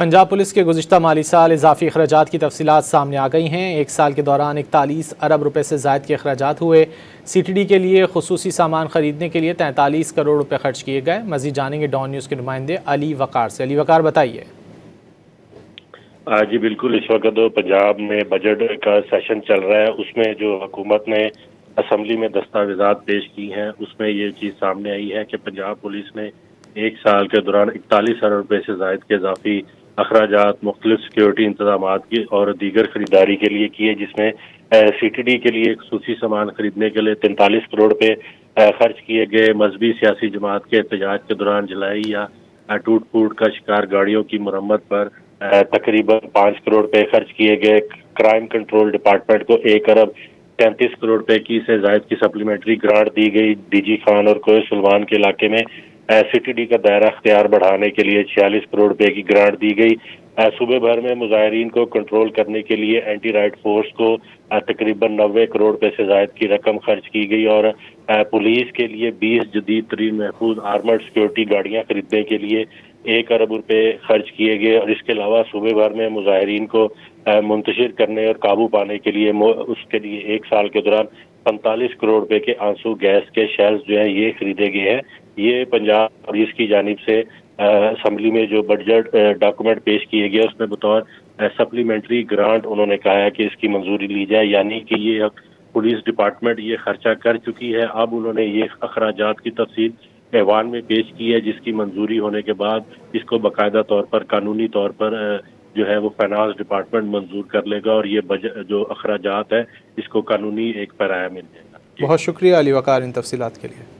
Punjab police کے گزشتہ مالی سال اضافی اخراجات کی تفصیلات سامنے آ گئی ہیں۔ ایک سال کے دوران 41 ارب روپے سے زائد کے اخراجات ہوئے۔ سی ٹی ڈی کے لیے خصوصی سامان خریدنے کے لیے 43 کروڑ روپے خرچ کیے گئے۔ مزید جانیں گے ڈان نیوز کے نمائندے علی وقار سے۔ علی وقار بتائیے۔ جی بالکل، اس وقت پنجاب میں بجٹ کا سیشن چل رہا ہے۔ اس میں جو حکومت نے اسمبلی میں دستاویزات پیش کی ہیں، اس میں یہ چیز سامنے آئی ہے کہ پنجاب پولیس نے ایک سال کے دوران 41 ارب روپے سے زائد کے اضافی اخراجات مختلف سیکیورٹی انتظامات کی اور دیگر خریداری کے لیے کیے، جس میں سی ٹی ڈی کے لیے خصوصی سامان خریدنے کے لیے 43 کروڑ روپے خرچ کیے گئے۔ مذہبی سیاسی جماعت کے احتجاج کے دوران جلائی یا ٹوٹ پھوٹ کا شکار گاڑیوں کی مرمت پر تقریباً 5 کروڑ روپے خرچ کیے گئے۔ کرائم کنٹرول ڈپارٹمنٹ کو 1 ارب 33 کروڑ روپے کی سے زائد کی سپلیمنٹری گرانٹ دی گئی۔ ڈی جی خان اور کوہ سلمان کے علاقے میں سی ٹی ڈی کا دائرہ اختیار بڑھانے کے لیے 46 کروڑ روپے کی گرانٹ دی گئی۔ صوبے بھر میں مظاہرین کو کنٹرول کرنے کے لیے اینٹی رائٹ فورس کو تقریباً 90 کروڑ روپے سے زائد کی رقم خرچ کی گئی اور پولیس کے لیے 20 جدید ترین محفوظ آرمرڈ سیکیورٹی گاڑیاں خریدنے کے لیے 1 ارب روپے خرچ کیے گئے۔ اور اس کے علاوہ صوبے بھر میں مظاہرین کو منتشر کرنے اور قابو پانے کے لیے اس کے لیے ایک سال کے دوران 45 کروڑ روپے کے آنسو گیس کے شیلز جو ہیں یہ خریدے گئے ہیں۔ یہ پنجاب پولیس کی جانب سے اسمبلی میں جو بجٹ ڈاکومنٹ پیش کیے گئے اس میں بطور سپلیمنٹری گرانٹ انہوں نے کہا ہے کہ اس کی منظوری لی جائے، یعنی کہ یہ پولیس ڈپارٹمنٹ یہ خرچہ کر چکی ہے۔ اب انہوں نے یہ اخراجات کی تفصیل ایوان میں پیش کی ہے، جس کی منظوری ہونے کے بعد اس کو باقاعدہ طور پر قانونی طور پر جو ہے وہ فائنانس ڈپارٹمنٹ منظور کر لے گا اور یہ جو اخراجات ہے اس کو قانونی ایک پیرایا مل جائے گا۔ بہت شکریہ علی وقار ان تفصیلات کے لیے۔